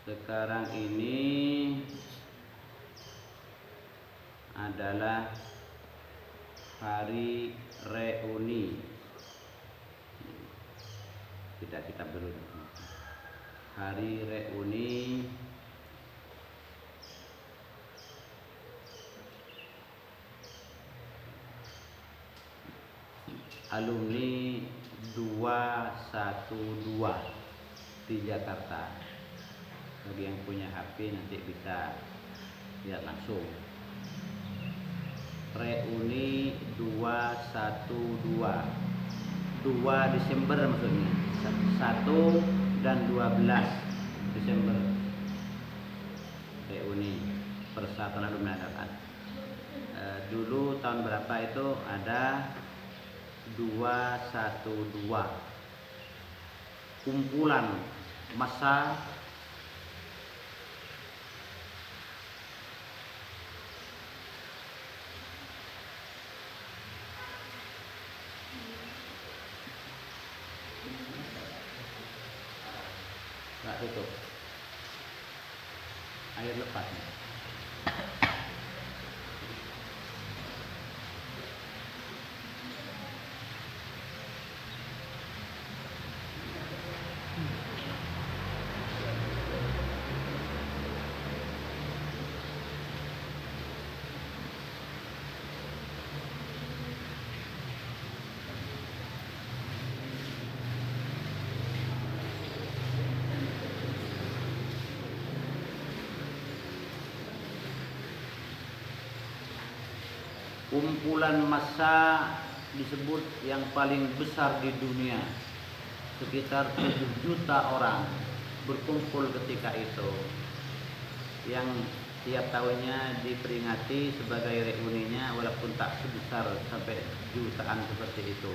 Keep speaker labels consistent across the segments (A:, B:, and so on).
A: Sekarang ini adalah hari reuni. Kita dulu. Hari reuni alumni 212 di Jakarta. Bagi yang punya HP nanti bisa lihat langsung. Reuni 212 2 Desember maksudnya, 1 dan 12 Desember reuni Persatuan Alumni Angkatan. Dulu tahun berapa itu ada 212 kumpulan massa nggak tutup air lepas. Kumpulan massa disebut yang paling besar di dunia, sekitar 7 juta orang berkumpul ketika itu, yang tiap tahunnya diperingati sebagai reuninya walaupun tak sebesar sampai jutaan seperti itu.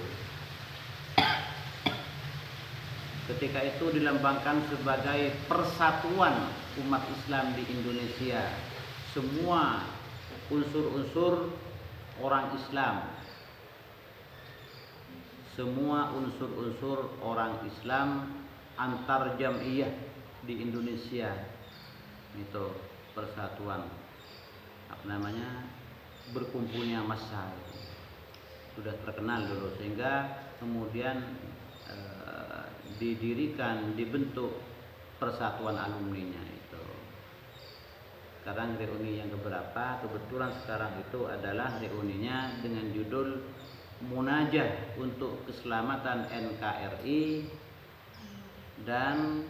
A: Ketika itu dilambangkan sebagai persatuan umat Islam di Indonesia. Semua unsur-unsur orang Islam, semua unsur-unsur orang Islam antar jamiah di Indonesia itu persatuan, apa namanya, berkumpulnya massa sudah terkenal dulu, sehingga kemudian dibentuk persatuan alumninya itu. Sekarang reuni yang keberapa? Kebetulan sekarang itu adalah reuninya dengan judul Munajah untuk Keselamatan NKRI dan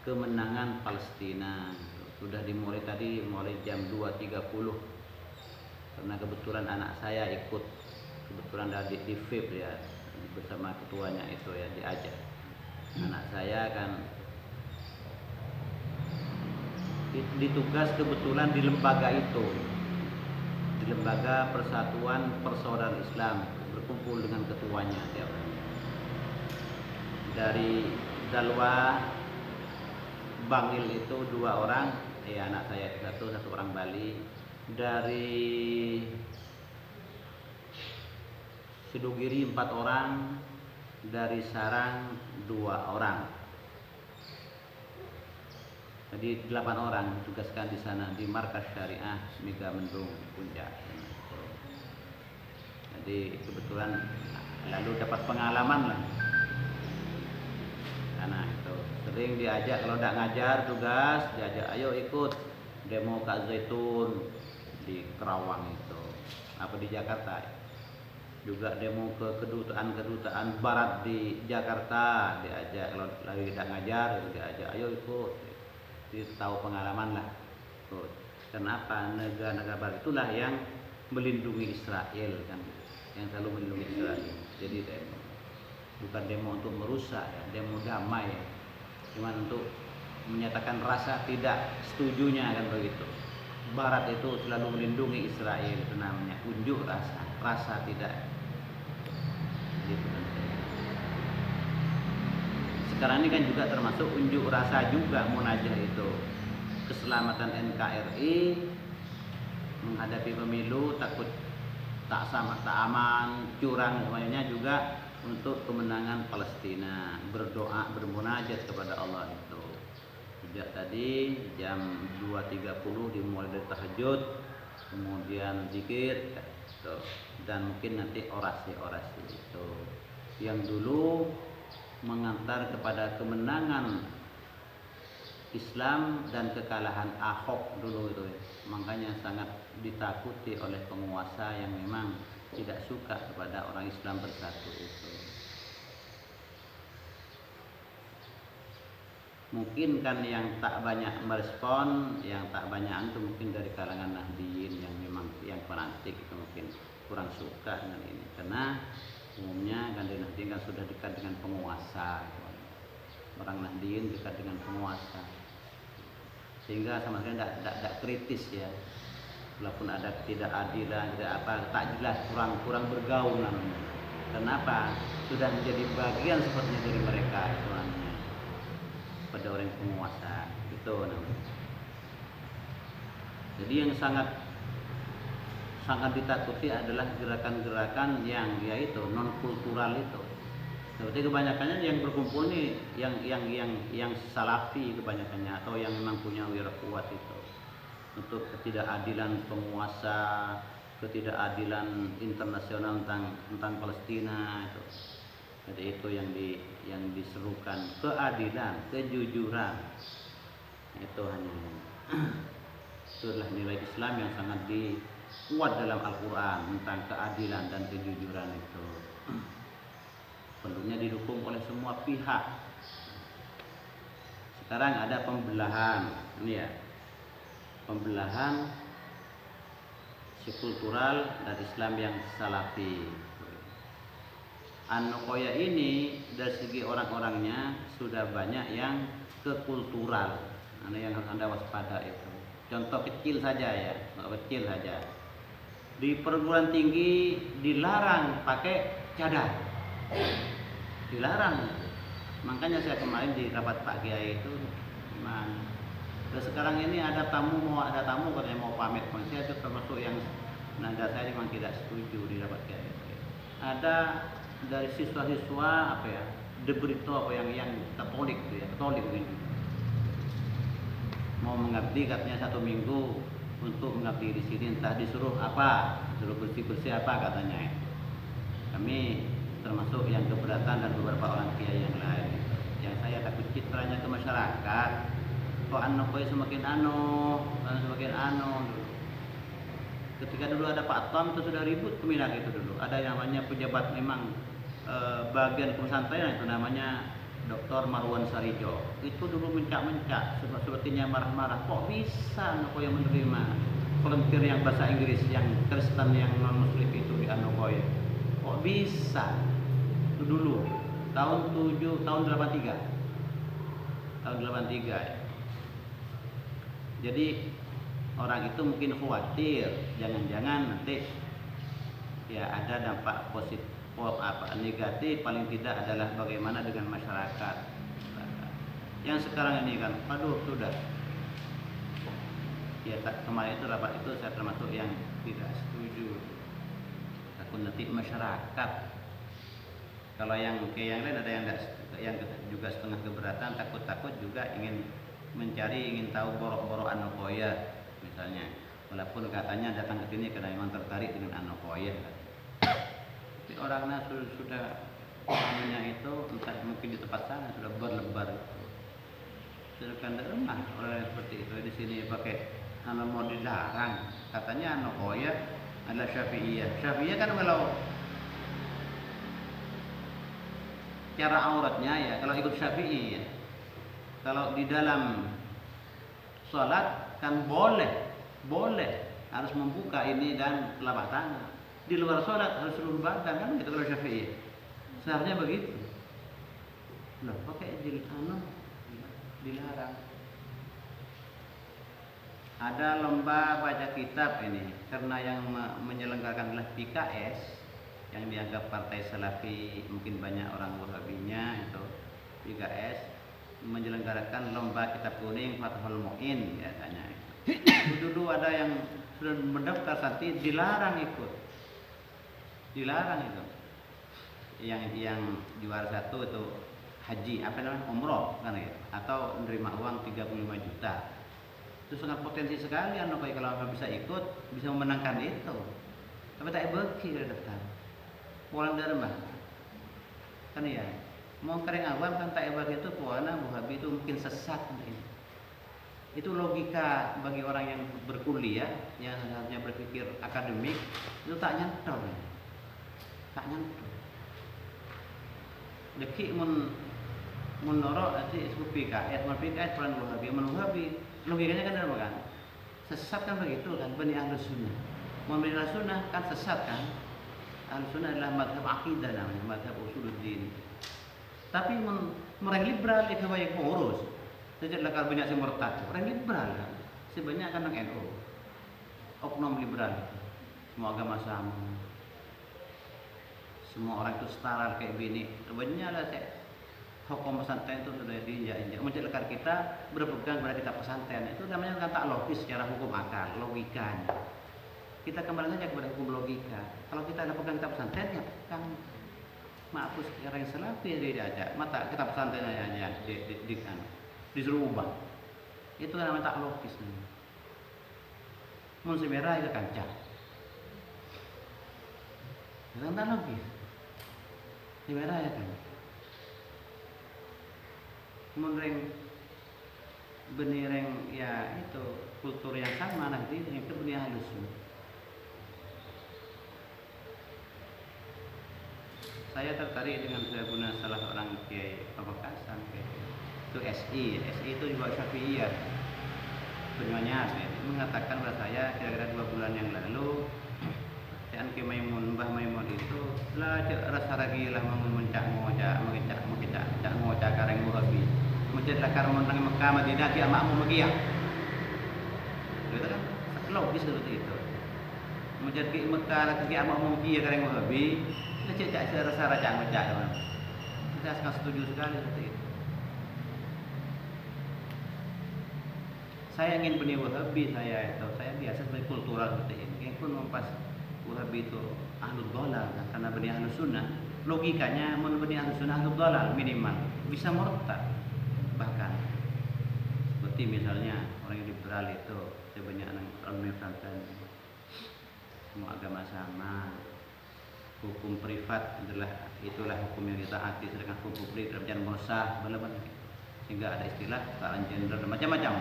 A: Kemenangan Palestina. Sudah dimulai tadi, mulai jam 2.30, karena kebetulan anak saya ikut, kebetulan dari di VIP ya, bersama ketuanya itu ya, diajak. Anak saya kan ditugas kebetulan di lembaga itu, di Lembaga Persatuan Persaudaraan Islam, berkumpul dengan ketuanya tiap hari. Dari Dalwa Bangil itu 2 orang, anak saya satu orang Bali. Dari Sidogiri 4 orang, dari Sarang 2 orang. Jadi 8 orang ditugaskan di sana, di Markas Syariah Megamendung Puncak. Jadi kebetulan lalu dapat pengalaman lah, karena itu sering diajak, kalau tidak ngajar tugas diajak, ayo ikut demo Kak Zaitun di Kerawang itu, apa di Jakarta juga demo ke kedutaan Barat di Jakarta, diajak. Kalau lagi tidak ngajar diajak, ayo ikut. Tahu pengalaman lah. Kenapa? Negara-negara Barat itulah yang melindungi Israel kan, yang selalu melindungi Israel. Jadi demo, bukan demo untuk merusak ya, demo damai ya, cuma untuk menyatakan rasa tidak setujunya kan begitu. Barat itu selalu melindungi Israel, itu namanya unjuk rasa tidak. Gitu kan. Sekarang ini kan juga termasuk unjuk rasa juga, munajah itu. Keselamatan NKRI menghadapi pemilu, takut tak aman, curang semuanya juga untuk kemenangan Palestina, berdoa, bermunajat kepada Allah itu. Sejak tadi jam 2.30 dimulai dari tahajud, kemudian zikir gitu. Dan mungkin nanti orasi-orasi itu yang dulu mengantar kepada kemenangan Islam dan kekalahan Ahok dulu itu. Makanya sangat ditakuti oleh penguasa yang memang tidak suka kepada orang Islam bersatu itu. Mungkin kan yang tak banyak merespon, yang tak banyak itu mungkin dari kalangan Nahdliyin yang memang yang fanatik itu mungkin kurang suka dengan ini, karena umumnya kan di Nahdliyin kan sudah dekat dengan penguasa, orang Nahdliyin dekat dengan penguasa, sehingga sama sekali tidak kritis ya, walaupun ada ketidakadilan, tidak apa, tak jelas, kurang bergaul namanya. Kenapa? Sudah menjadi bagian sepertinya dari mereka itu namanya, pada orang penguasa itu namanya. Jadi yang sangat ditakuti adalah gerakan-gerakan yang yaitu non kultural itu. Seperti kebanyakannya yang berkumpul nih yang salafi kebanyakannya, atau yang memang punya wira kuat itu untuk ketidakadilan penguasa, ketidakadilan internasional tentang Palestina itu. Jadi itu yang diserukan, keadilan, kejujuran. Itu hanya itulah nilai Islam yang sangat kuat dalam Al-Quran tentang keadilan dan kejujuran itu. Perlunya didukung oleh semua pihak. Sekarang ada pembelahan, ini ya, pembelahan kultural dan Islam yang salafi. An-Nuqayyah ini dari segi orang-orangnya sudah banyak yang kekultural. Yang harus Anda waspada itu. Contoh kecil saja ya, kecil saja. Di perguruan tinggi dilarang pakai cadar, dilarang. Makanya saya kemarin di rapat Pak Kiai itu, dan sekarang ini ada tamu katanya mau pamit, saya itu termasuk yang nada saya memang tidak setuju di rapat Kiai. Ada dari siswa-siswa apa ya, De Brito apa yang Katolik itu ya, Katolik ini mau mengabdi katanya 1 minggu untuk mengabdi di sini, entah disuruh apa, disuruh bersih apa katanya. Kami termasuk yang keberatan dan beberapa orang kiai yang lain. Yang saya takut citranya ke masyarakat, kok An-Nuqayyah semakin anu. Ketika dulu ada Pak Tom itu sudah ribut keminat itu dulu. Ada yang namanya pejabat memang bagian pesantren itu namanya Dr. Marwan Sarijo. Itu dulu mencak-mencak sepertinya marah-marah. Kok bisa An-Nuqayyah menerima volunteer yang bahasa Inggris, yang Kristen, yang non-Muslim itu di An-Nuqayyah? Kok bisa? Itu dulu tahun 83 ya. Jadi orang itu mungkin khawatir jangan-jangan nanti ya ada dampak positif negatif, paling tidak adalah bagaimana dengan masyarakat. Yang sekarang ini kan sudah ya, kemarin itu rapat itu saya termasuk yang tidak setuju. Takut nanti masyarakat, kalau yang lain ada yang juga setengah keberatan, takut juga ingin tahu borok-borok An-Nuqayyah misalnya, walaupun katanya datang ke sini karena memang tertarik dengan An-Nuqayyah. Tapi orangnya sudah namanya itu entah mungkin di tempat sana sudah berlebar itu. Sedangkan lemah orang seperti itu di sini pakai nama mau dilarang, katanya An-Nuqayyah adalah Syafi'iyah. Syafi'iyah kan kalau cara auratnya ya, kalau ikut Syafi'i ya, kalau di dalam sholat kan boleh harus membuka ini dan telapak tangan. Di luar sholat harus seluruh badan, kan gitu kalau Syafi'i. Seharusnya begitu. Loh, pakai dilarang. Ada lomba baca kitab ini karena yang menyelenggarakan adalah PKS yang dianggap partai Salafi, mungkin banyak orang Wahabinya itu. PKS menyelenggarakan lomba kitab kuning Fathul Mu'in katanya. Dulu ada yang sudah mendaftar nanti dilarang ikut. Dilarang itu. yang juara satu itu haji apa namanya umroh kan ya, atau menerima uang 35 juta. Itu sangat potensi sekali anu kalau bisa ikut bisa memenangkan itu. Tapi tak beki ke daftar. Pulang dari mah. Kan ya. Mau kering awam kan tak bagi itu puana Wahabi itu mungkin sesat ini. Itu logika bagi orang yang berkuliah yang hanya berpikir akademik itu tak nyantol. Tak nyantol. Deki mun noro nanti disebut PKS, mun PKS peran Wahabi, mun Wahabi logikanya kan apa kan? Sesat kan begitu kan, Bani Ahlus Sunnah. Mun Bani Ahlus Sunnah kan sesat kan? Ahlus Sunnah adalah madhab akidah namanya, madhab usuluddin. Tapi orang liberal itu banyak pengurus. Sejak lekar banyak yang murtad, orang liberal kan? Sebanyak kan orang NU, oknum liberal itu. Semua agama sama, semua orang itu setara kayak bini. Banyak lah hukum pesantren itu sudah diinjak-injak. Mencelakar kita berpegang pada kitab pesantren itu namanya kan tak logis secara hukum akal, logikanya. Kita kembali saja kepada hukum logika. Kalau kita ada pegang kitab pesantren ya pegang. Maaf sekarang yang salafi diajak. Mata kitab pesantren aja disuruh ubah. Itu namanya tak logis. Mun merah itu kancah. Itu tak logis. Si merah ya kan. Menreng benireng ya itu kultur yang sama nanti itu benih halus. Saya tertarik dengan guna salah seorang kiai Pamekasan itu SI itu juga Syafi'iyah sebenarnya mengatakan kepada saya kira-kira 2 bulan yang lalu Kiai Maimun Mbah Maimun itu lah rasa lagi lah mencak ngocak kareng Wahabi mencet lakar menang Mekah Madinah dia makmum begitu kan logis seperti itu mencet ke Mekah lagi makmum begitu kareng Wahabi kita cek rasa ngocak kita sangat setuju sekali seperti itu. Saya ingin benih Wahabi saya biasa sebagai kultural seperti ini pun mempas Wahabi itu ahlul dhalal kan? Karena benih ahlus sunnah logikanya mau benih ahlus sunnah ahlul dhalal minimal bisa murtad bahkan seperti misalnya orang yang liberal itu sebanyak orang pesantren semua agama sama hukum privat itulah hukum yang ditaati sedangkan hukum publik dalam mursah benar-benar sehingga ada istilah kesetaraan gender dan macam-macam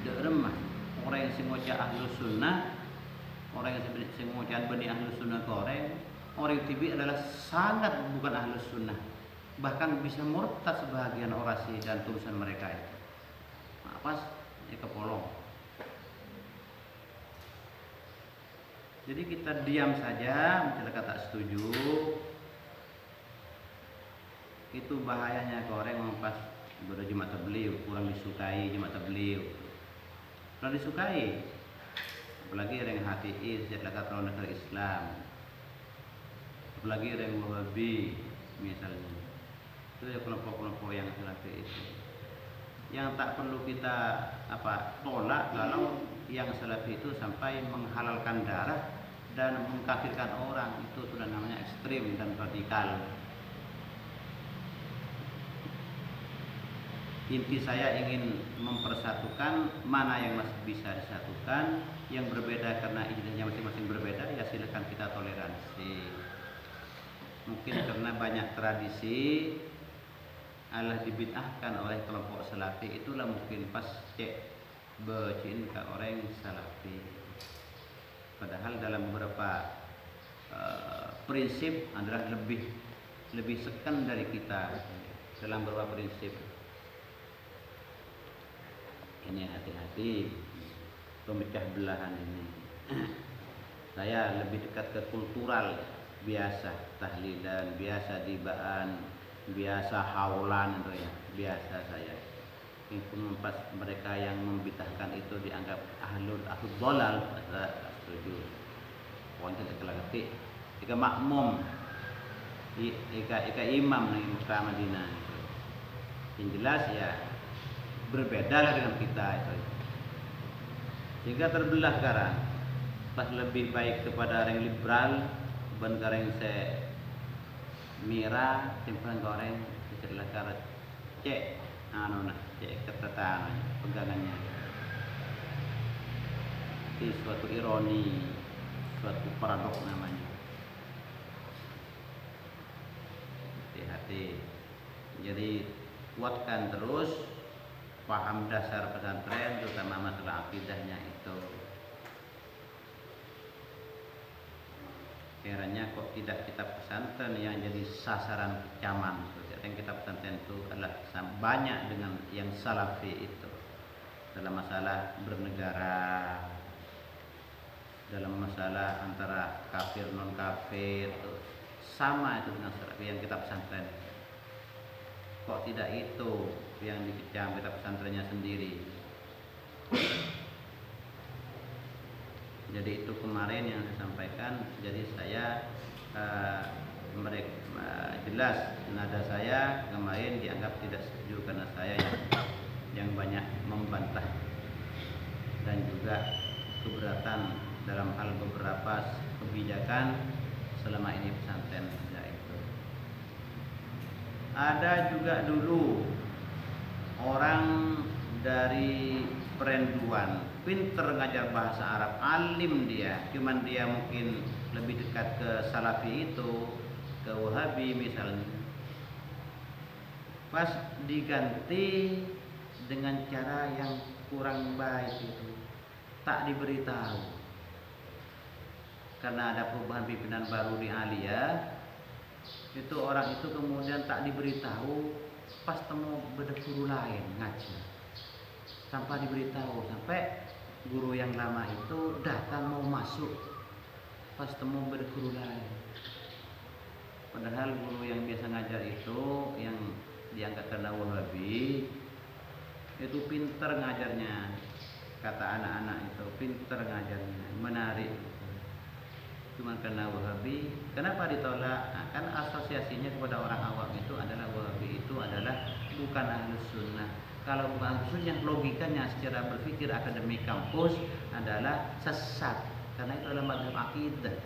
A: sudah remah orang yang sengoja ahlus sunnah orang yang sengoja benih ahlus sunnah orang yang tibi adalah sangat bukan ahlus sunnah bahkan bisa murtad sebagian orasi dan tulisan mereka itu pas kepolong. Jadi kita diam saja misalnya tak setuju itu bahayanya ke orang yang pas ibadah Jumat Tabligh kurang disukai Jumat Tabligh kurang disukai apalagi orang HTI sejak kalau negara Islam apalagi orang Wahabi misalnya itu ya kelompok-kelompok yang salafi itu yang tak perlu kita tolak kalau yang salafi itu sampai menghalalkan darah dan mengkafirkan orang itu sudah namanya ekstrim dan radikal. Inti saya ingin mempersatukan mana yang masih bisa disatukan, yang berbeda karena ijtihadnya masing-masing berbeda ya silakan kita toleransi. Mungkin karena banyak tradisi Allah dibid'ahkan oleh kelompok salafi itulah mungkin pas cek becin ke orang salafi. Padahal dalam beberapa prinsip adalah lebih sekan dari kita dalam beberapa prinsip. Ini hati-hati pemecah belahan ini. Saya lebih dekat ke kultural biasa tahlilan, biasa dibaan, biasa haulan itu ya, biasa saya. Itu pas mereka yang membid'ahkan itu dianggap ahlul dhalal, saya setuju. Pokoknya kelakati. Jika makmum, jika imam di Mekah Madinah itu, yang jelas ya berbeda lah dengan kita itu. Sehingga terbelah sekarang. pas lebih baik kepada orang liberal ban kareng se mira timpan goreng istilah karet cek anu nah cek ketatan pegangannya itu suatu ironi, suatu paradoks namanya. Hati-hati. Jadi kuatkan terus paham dasar pesantren terutama masalah akidahnya itu. Kiranya kok tidak kitab pesantren yang jadi sasaran kecaman. Yang kitab pesantren itu adalah banyak dengan yang salafi itu dalam masalah bernegara, dalam masalah antara kafir non kafir itu sama itu dengan salafi yang kitab pesantren. Kok tidak itu yang dikecam kitab pesantrennya sendiri? Jadi itu kemarin yang saya sampaikan. Jadi saya jelas nada saya kemarin dianggap tidak setuju karena saya yang banyak membantah dan juga keberatan dalam hal beberapa kebijakan selama ini pesantren itu. Ada juga dulu orang dari Perenduan pinter ngajar bahasa Arab, alim dia, cuman dia mungkin lebih dekat ke Salafi itu, ke Wahabi misalnya. Pas diganti dengan cara yang kurang baik itu, tak diberitahu. Karena ada perubahan pimpinan baru di Alia, itu orang itu kemudian tak diberitahu, pas temu beda guru lain ngaji. Tanpa diberitahu, sampai guru yang lama itu datang mau masuk pas temu berguru lain. Padahal guru yang biasa ngajar itu yang diangkat karena Wahabi itu pinter ngajarnya, kata anak-anak itu pinter ngajarnya, menarik. Cuma karena Wahabi, kenapa ditolak? Nah, kan asosiasinya kepada orang awam itu adalah Wahabi itu adalah bukan Ahlus Sunnah. Kalau bukan Ahlus Sunnah, logikanya secara berpikir akademik kampus adalah sesat, karena itu adalah mazhab akidah.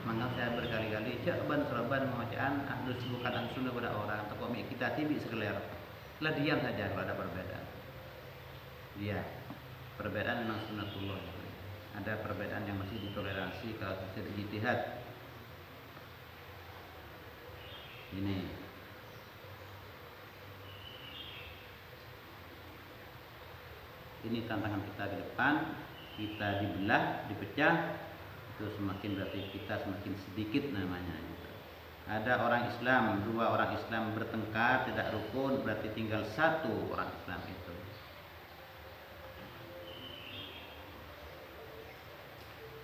A: Maka saya berkali-kali coba seraban bacaan Ahlus bukan Ahlus Sunnah pada orang atau komik kita tibi sekeler. Lah diam saja kalau ada perbedaan. Dia perbedaan memang sunnatullah. Ada perbedaan yang masih ditoleransi kalau sesuai ijtihad. Ini tantangan kita ke depan. Kita dibelah, dipecah, itu semakin berarti kita semakin sedikit namanya. Ada orang Islam, dua orang Islam bertengkar tidak rukun, berarti tinggal satu orang Islam itu.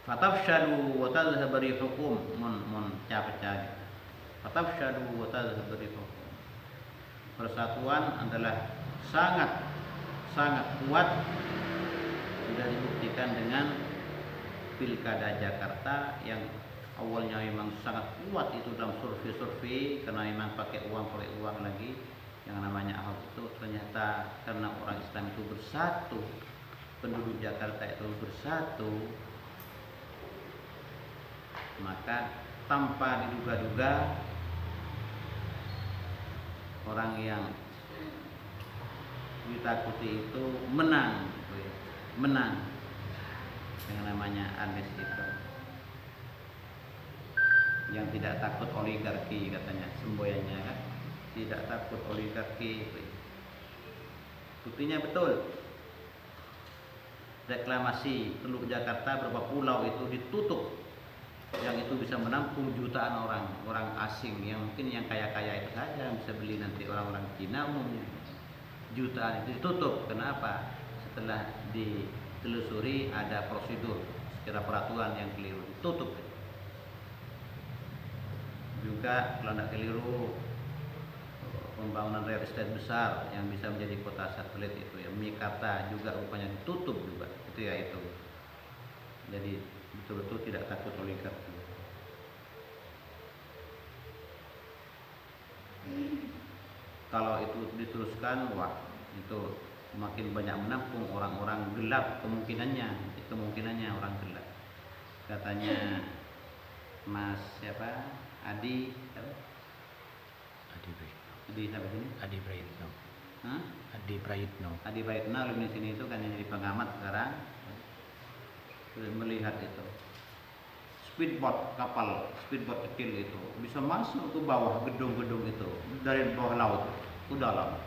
A: Fatafshadu wa tadhhabu rihukum mun pecah. Fatafshadu wa tadhhabu rihukum. Persatuan adalah sangat kuat, sudah dibuktikan dengan Pilkada Jakarta yang awalnya memang sangat kuat itu dalam survei karena memang pakai uang lagi yang namanya Ahok itu. Ternyata karena orang Islam itu bersatu, penduduk Jakarta itu bersatu, maka tanpa diduga-duga orang yang ditakuti itu menang yang namanya Anies itu, yang tidak takut oligarki katanya semboyannya kan, tidak takut oligarki. Buktinya betul, reklamasi Teluk Jakarta beberapa pulau itu ditutup, yang itu bisa menampung jutaan orang asing yang mungkin yang kaya-kaya itu saja yang bisa beli, nanti orang-orang Cina umumnya. Jutaan itu ditutup. Kenapa? Setelah ditelusuri ada prosedur secara peraturan yang keliru, ditutup. Juga kalau tidak keliru, pembangunan real estate besar yang bisa menjadi kota satelit itu ya, Mikata juga rupanya ditutup juga. Itu ya itu. Jadi betul-betul tidak takut oligarki. Kalau itu diteruskan, wah itu makin banyak menampung orang-orang gelap, kemungkinannya orang gelap. Katanya Mas siapa? Adi siapa? Adi siapa sini?
B: Adi Praitno.
A: Hah?
B: Adi Praitno.
A: Adi Praitno alumni sini itu kan yang jadi pengamat sekarang. Melihat itu speedboat, kapal speedboat kecil itu bisa masuk ke bawah gedung-gedung itu dari bawah laut ke dalam.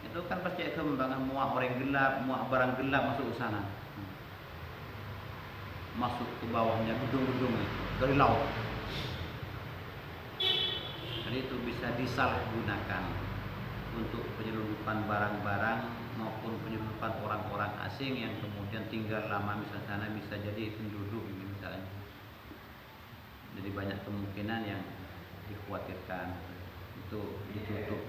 A: Itu kan pasti kembangan muak orang gelap, muak barang gelap masuk ke sana. Masuk ke bawahnya gedung-gedung itu dari laut. Jadi itu bisa disalahgunakan untuk penyelundupan barang-barang maupun penyelundupan orang-orang asing yang kemudian tinggal lama misalnya sana, bisa jadi penduduk misalnya. Jadi banyak kemungkinan yang dikhawatirkan itu ditutup.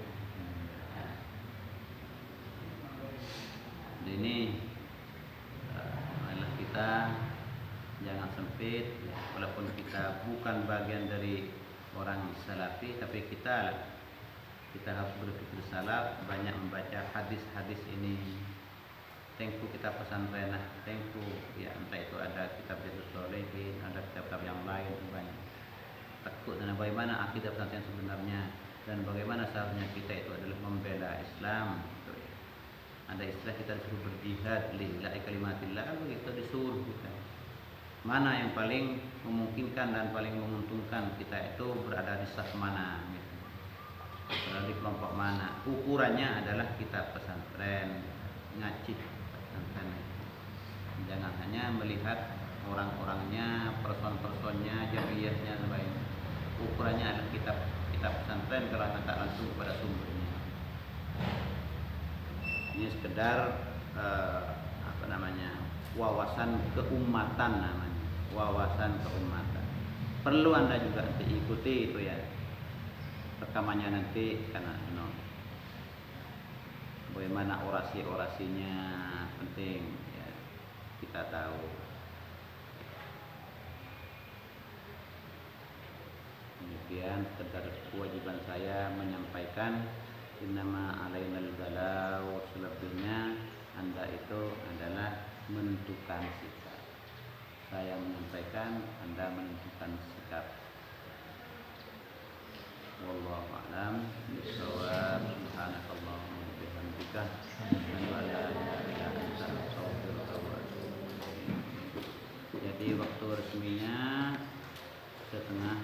A: Jadi ini adalah kita jangan sempit, walaupun kita bukan bagian dari orang salafi, tapi kita harus berpikir salaf, banyak membaca hadis-hadis ini. Tengku kita pesantren, tengku ya, entah itu ada kitab Riyadhus Shalihin, ada kitab-kitab yang lain banyak. Takut dan bagaimana akidah pesantren sebenarnya dan bagaimana seharusnya kita itu adalah membela Islam. Gitu ya. Ada istilah kita disuruh berjihad lillahi kalimatillah, kan begitu disuruh kita. Mana yang paling memungkinkan dan paling menguntungkan kita itu berada di saf mana, gitu. Berada di kelompok mana. Ukurannya adalah kitab pesantren, ngaji pesantren. Jangan hanya melihat orang-orangnya, person-personnya, jamiahnya, sebagainya. Ukurannya adalah kitab pesantren kalau tak langsung pada sumbernya. Ini sekedar wawasan keumatan namanya, wawasan keumatan. Perlu Anda juga nanti ikuti itu ya, rekamannya nanti, karena bagaimana orasinya penting ya, kita tahu. Kemudian sekedar kewajiban saya menyampaikan innama alainal balau, selebihnya Anda itu adalah menentukan sikap. Saya menyampaikan, Anda menentukan sikap. Wallahu a'lam bishawab. Subhanakallahumma wa bihamdika asyhadu an la ilaha illa anta astaghfiruka wa atubu ilaik. Jadi waktu resminya setengah